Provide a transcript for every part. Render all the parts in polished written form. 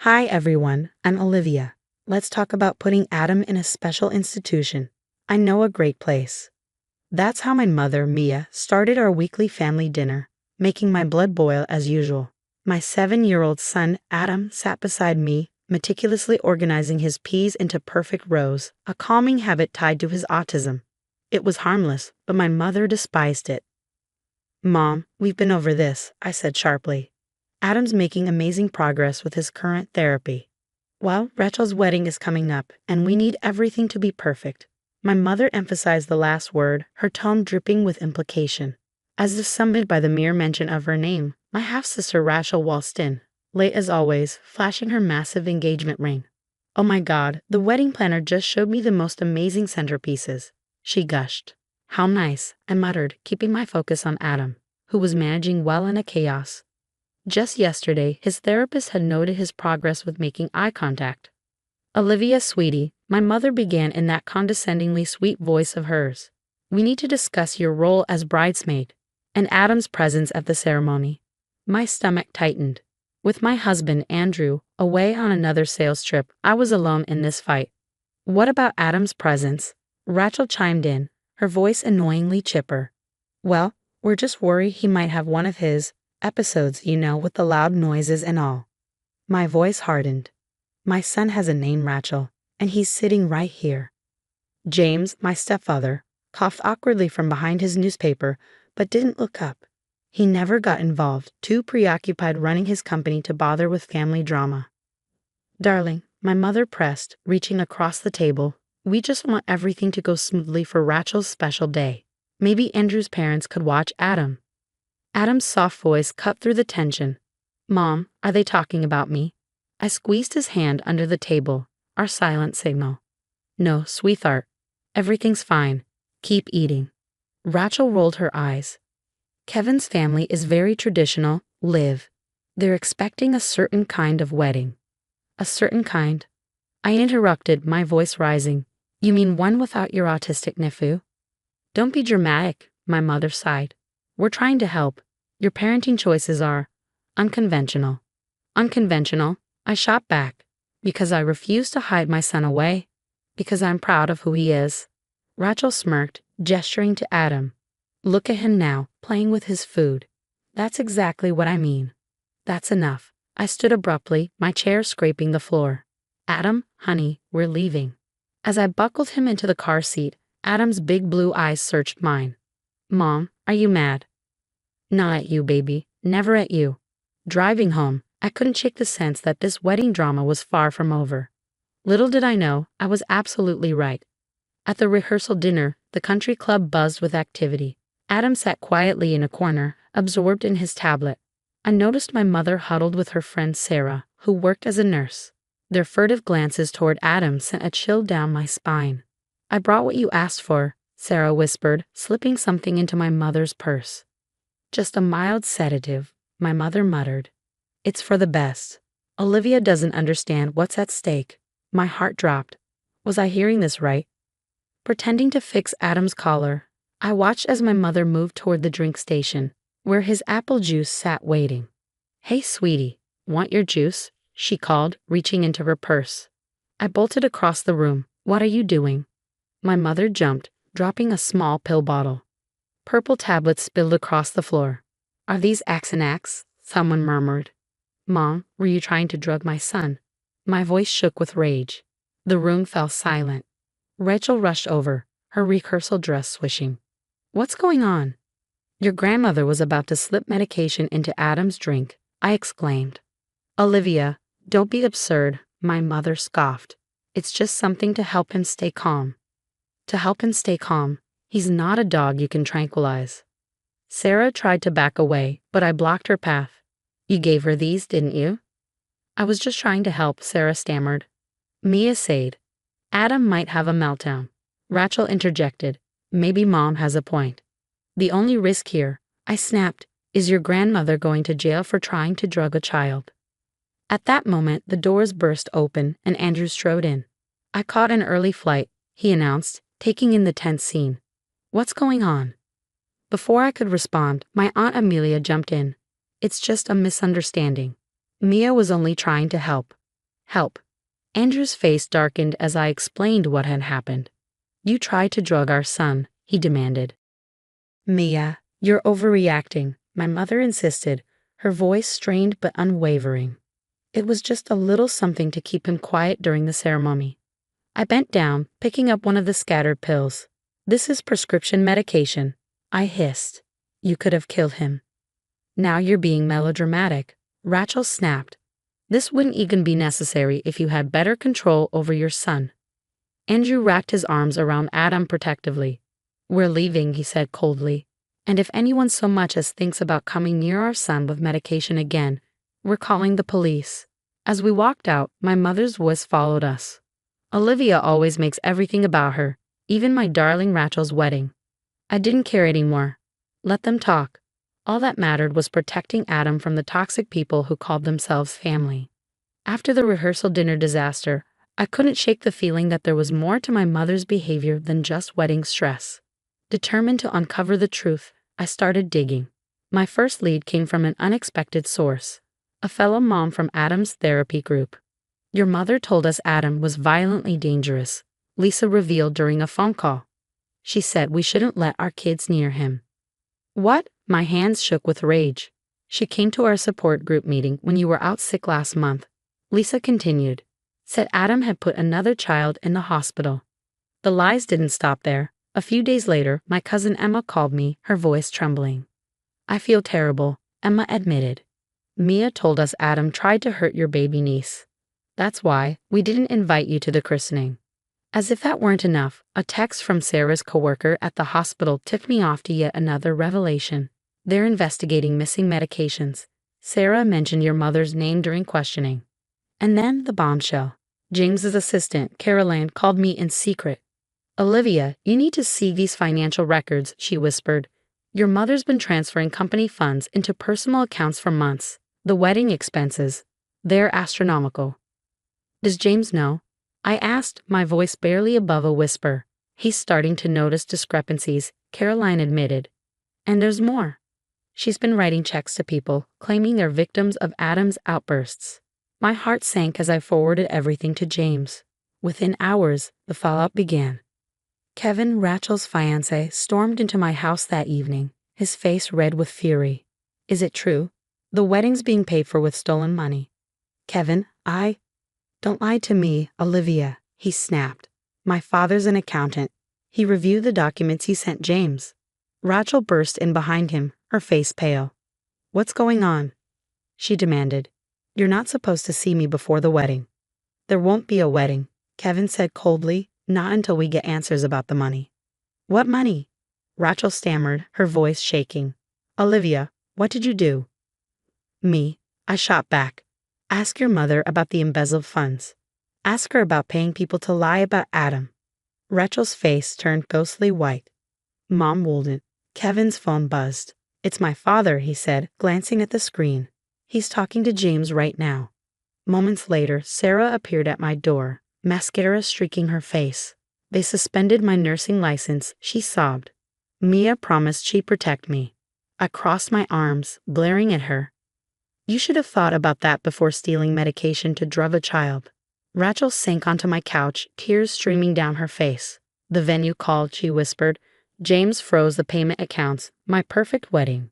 Hi everyone, I'm Olivia. Let's talk about putting Adam in a special institution. I know a great place. That's how my mother, Mia, started our weekly family dinner, making my blood boil as usual. My 7-year-old son, Adam, sat beside me, meticulously organizing his peas into perfect rows, a calming habit tied to his autism. It was harmless, but my mother despised it. Mom, we've been over this, I said sharply. Adam's making amazing progress with his current therapy. Well, Rachel's wedding is coming up, and we need everything to be perfect. My mother emphasized the last word, her tone dripping with implication. As if summoned by the mere mention of her name, my half-sister Rachel waltzed in, late as always, flashing her massive engagement ring. Oh my God, the wedding planner just showed me the most amazing centerpieces, she gushed. How nice, I muttered, keeping my focus on Adam, who was managing well in a chaos. Just yesterday, his therapist had noted his progress with making eye contact. Olivia, sweetie, my mother began in that condescendingly sweet voice of hers. We need to discuss your role as bridesmaid, and Adam's presence at the ceremony. My stomach tightened. With my husband, Andrew, away on another sales trip, I was alone in this fight. What about Adam's presence? Rachel chimed in, her voice annoyingly chipper. Well, we're just worried he might have one of his episodes, with the loud noises and all. My voice hardened. My son has a name, Rachel, and he's sitting right here. James, my stepfather, coughed awkwardly from behind his newspaper, but didn't look up. He never got involved, too preoccupied running his company to bother with family drama. Darling, my mother pressed, reaching across the table, we just want everything to go smoothly for Rachel's special day. Maybe Andrew's parents could watch Adam. Adam's soft voice cut through the tension. Mom, are they talking about me? I squeezed his hand under the table, our silent signal. No, sweetheart. Everything's fine. Keep eating. Rachel rolled her eyes. Kevin's family is very traditional, Liv. They're expecting a certain kind of wedding. A certain kind? I interrupted, my voice rising. You mean one without your autistic nephew? Don't be dramatic, my mother sighed. We're trying to help. Your parenting choices are unconventional. Unconventional? I shot back. Because I refuse to hide my son away. Because I'm proud of who he is. Rachel smirked, gesturing to Adam. Look at him now, playing with his food. That's exactly what I mean. That's enough. I stood abruptly, my chair scraping the floor. Adam, honey, we're leaving. As I buckled him into the car seat, Adam's big blue eyes searched mine. Mom, are you mad? Not at you, baby. Never at you. Driving home, I couldn't shake the sense that this wedding drama was far from over. Little did I know, I was absolutely right. At the rehearsal dinner, the country club buzzed with activity. Adam sat quietly in a corner, absorbed in his tablet. I noticed my mother huddled with her friend Sarah, who worked as a nurse. Their furtive glances toward Adam sent a chill down my spine. I brought what you asked for, Sarah whispered, slipping something into my mother's purse. Just a mild sedative, my mother muttered. It's for the best. Olivia doesn't understand what's at stake. My heart dropped. Was I hearing this right? Pretending to fix Adam's collar, I watched as my mother moved toward the drink station, where his apple juice sat waiting. Hey, sweetie, want your juice? She called, reaching into her purse. I bolted across the room. What are you doing? My mother jumped, dropping a small pill bottle. Purple tablets spilled across the floor. Are these Axanax? Someone murmured. Mom, were you trying to drug my son? My voice shook with rage. The room fell silent. Rachel rushed over, her rehearsal dress swishing. What's going on? Your grandmother was about to slip medication into Adam's drink, I exclaimed. Olivia, don't be absurd, my mother scoffed. It's just something to help him stay calm. To help him stay calm. He's not a dog you can tranquilize. Sarah tried to back away, but I blocked her path. You gave her these, didn't you? I was just trying to help, Sarah stammered. Mia said. Adam might have a meltdown. Rachel interjected. Maybe Mom has a point. The only risk here, I snapped, is your grandmother going to jail for trying to drug a child. At that moment, the doors burst open and Andrew strode in. I caught an early flight, he announced, taking in the tense scene. What's going on? Before I could respond, my Aunt Amelia jumped in. It's just a misunderstanding. Mia was only trying to help. Help. Andrew's face darkened as I explained what had happened. You tried to drug our son, he demanded. Mia, you're overreacting, my mother insisted, her voice strained but unwavering. It was just a little something to keep him quiet during the ceremony. I bent down, picking up one of the scattered pills. This is prescription medication, I hissed. You could have killed him. Now you're being melodramatic, Rachel snapped. This wouldn't even be necessary if you had better control over your son. Andrew wrapped his arms around Adam protectively. We're leaving, he said coldly. And if anyone so much as thinks about coming near our son with medication again, we're calling the police. As we walked out, my mother's voice followed us. Olivia always makes everything about her, even my darling Rachel's wedding. I didn't care anymore. Let them talk. All that mattered was protecting Adam from the toxic people who called themselves family. After the rehearsal dinner disaster, I couldn't shake the feeling that there was more to my mother's behavior than just wedding stress. Determined to uncover the truth, I started digging. My first lead came from an unexpected source, a fellow mom from Adam's therapy group. Your mother told us Adam was violently dangerous, Lisa revealed during a phone call. She said we shouldn't let our kids near him. What? My hands shook with rage. She came to our support group meeting when you were out sick last month. Lisa continued. Said Adam had put another child in the hospital. The lies didn't stop there. A few days later, my cousin Emma called me, her voice trembling. I feel terrible, Emma admitted. Mia told us Adam tried to hurt your baby niece. That's why we didn't invite you to the christening. As if that weren't enough, a text from Sarah's coworker at the hospital tipped me off to yet another revelation. They're investigating missing medications. Sarah mentioned your mother's name during questioning. And then the bombshell. James's assistant, Caroline, called me in secret. Olivia, you need to see these financial records, she whispered. Your mother's been transferring company funds into personal accounts for months. The wedding expenses. They're astronomical. Does James know? I asked, my voice barely above a whisper. He's starting to notice discrepancies, Caroline admitted. And there's more. She's been writing checks to people, claiming they're victims of Adam's outbursts. My heart sank as I forwarded everything to James. Within hours, the fallout began. Kevin, Rachel's fiancé, stormed into my house that evening, his face red with fury. Is it true? The wedding's being paid for with stolen money. Kevin, Don't lie to me, Olivia, he snapped. My father's an accountant. He reviewed the documents he sent James. Rachel burst in behind him, her face pale. What's going on? She demanded. You're not supposed to see me before the wedding. There won't be a wedding, Kevin said coldly, not until we get answers about the money. What money? Rachel stammered, her voice shaking. Olivia, what did you do? Me, I shot back. Ask your mother about the embezzled funds. Ask her about paying people to lie about Adam. Rachel's face turned ghostly white. Mom wouldn't. Kevin's phone buzzed. It's my father, he said, glancing at the screen. He's talking to James right now. Moments later, Sarah appeared at my door, mascara streaking her face. They suspended my nursing license, she sobbed. Mia promised she'd protect me. I crossed my arms, glaring at her. You should have thought about that before stealing medication to drug a child. Rachel sank onto my couch, tears streaming down her face. The venue called, she whispered. James froze the payment accounts. My perfect wedding.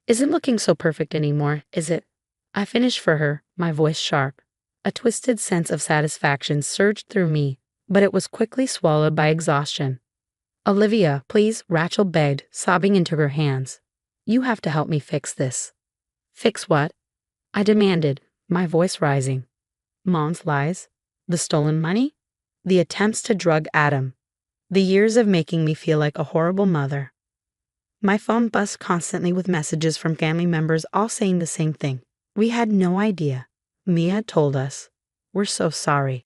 Isn't looking so perfect anymore, is it? I finished for her, my voice sharp. A twisted sense of satisfaction surged through me, but it was quickly swallowed by exhaustion. Olivia, please, Rachel begged, sobbing into her hands. You have to help me fix this. Fix what? I demanded, my voice rising. Mom's lies? The stolen money? The attempts to drug Adam? The years of making me feel like a horrible mother. My phone buzzed constantly with messages from family members all saying the same thing. We had no idea. Mia told us. We're so sorry.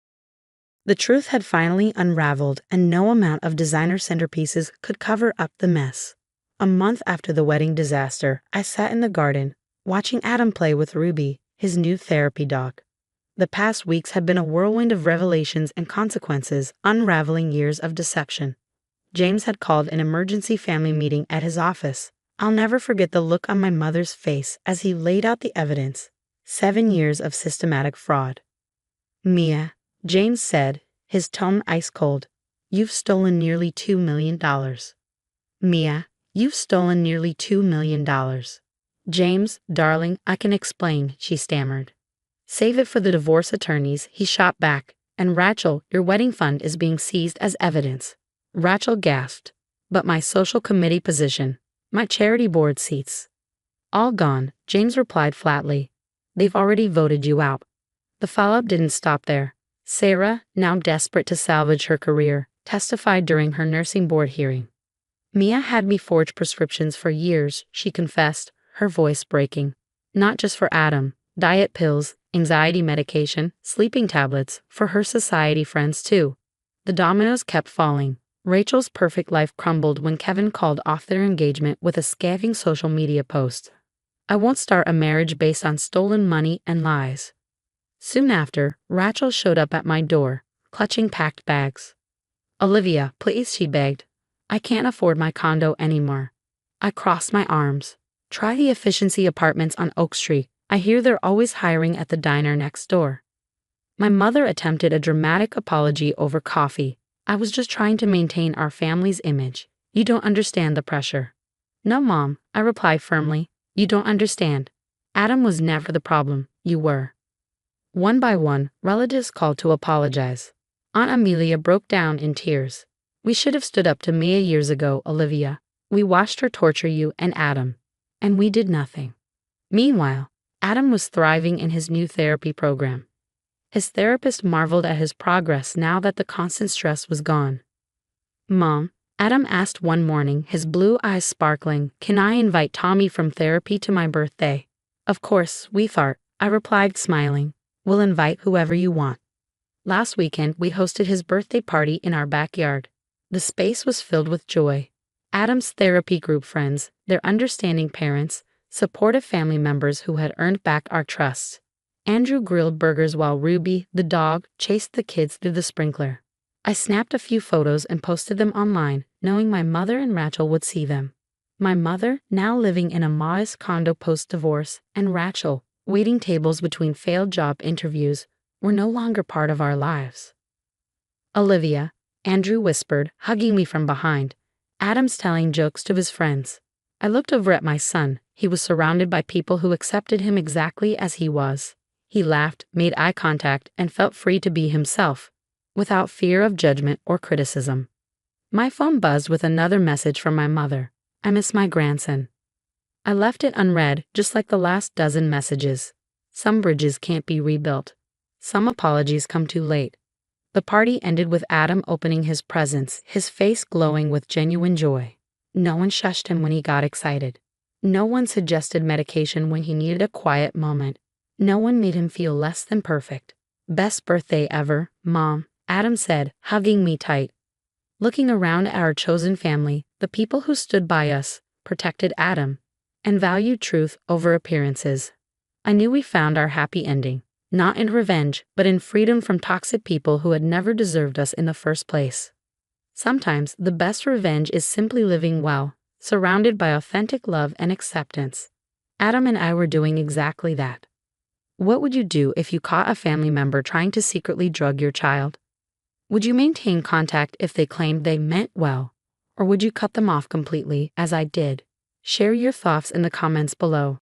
The truth had finally unraveled, and no amount of designer centerpieces could cover up the mess. A month after the wedding disaster, I sat in the garden, watching Adam play with Ruby, his new therapy dog. The past weeks had been a whirlwind of revelations and consequences, unraveling years of deception. James had called an emergency family meeting at his office. I'll never forget the look on my mother's face as he laid out the evidence. 7 years of systematic fraud. Mia, James said, his tone ice cold. You've stolen nearly $2 million. Mia, you've stolen nearly $2 million. James, darling, I can explain, she stammered. Save it for the divorce attorneys, he shot back. And Rachel, your wedding fund is being seized as evidence. Rachel gasped. But my social committee position, my charity board seats. All gone, James replied flatly. They've already voted you out. The follow-up didn't stop there. Sarah, now desperate to salvage her career, testified during her nursing board hearing. Mia had me forge prescriptions for years, she confessed, her voice breaking. Not just for Adam, diet pills, anxiety medication, sleeping tablets, for her society friends too. The dominoes kept falling. Rachel's perfect life crumbled when Kevin called off their engagement with a scathing social media post. I won't start a marriage based on stolen money and lies. Soon after, Rachel showed up at my door, clutching packed bags. Olivia, please, she begged. I can't afford my condo anymore. I crossed my arms. Try the efficiency apartments on Oak Street. I hear they're always hiring at the diner next door. My mother attempted a dramatic apology over coffee. I was just trying to maintain our family's image. You don't understand the pressure. No, Mom, I replied firmly. You don't understand. Adam was never the problem. You were. One by one, relatives called to apologize. Aunt Amelia broke down in tears. We should have stood up to Mia years ago, Olivia. We watched her torture you and Adam. And we did nothing. Meanwhile, Adam was thriving in his new therapy program. His therapist marveled at his progress now that the constant stress was gone. Mom, Adam asked one morning, his blue eyes sparkling, can I invite Tommy from therapy to my birthday? Of course, sweetheart, I replied smiling. We'll invite whoever you want. Last weekend, we hosted his birthday party in our backyard. The space was filled with joy. Adam's therapy group friends, their understanding parents, supportive family members who had earned back our trust. Andrew grilled burgers while Ruby, the dog, chased the kids through the sprinkler. I snapped a few photos and posted them online, knowing my mother and Rachel would see them. My mother, now living in a modest condo post-divorce, and Rachel, waiting tables between failed job interviews, were no longer part of our lives. Olivia, Andrew whispered, hugging me from behind. Adam's telling jokes to his friends. I looked over at my son. He was surrounded by people who accepted him exactly as he was. He laughed, made eye contact, and felt free to be himself, without fear of judgment or criticism. My phone buzzed with another message from my mother. I miss my grandson. I left it unread, just like the last dozen messages. Some bridges can't be rebuilt. Some apologies come too late. The party ended with Adam opening his presents, his face glowing with genuine joy. No one shushed him when he got excited. No one suggested medication when he needed a quiet moment. No one made him feel less than perfect. Best birthday ever, Mom, Adam said, hugging me tight. Looking around at our chosen family, the people who stood by us, protected Adam, and valued truth over appearances, I knew we found our happy ending, not in revenge, but in freedom from toxic people who had never deserved us in the first place. Sometimes the best revenge is simply living well, surrounded by authentic love and acceptance. Adam and I were doing exactly that. What would you do if you caught a family member trying to secretly drug your child? Would you maintain contact if they claimed they meant well, or would you cut them off completely, as I did? Share your thoughts in the comments below.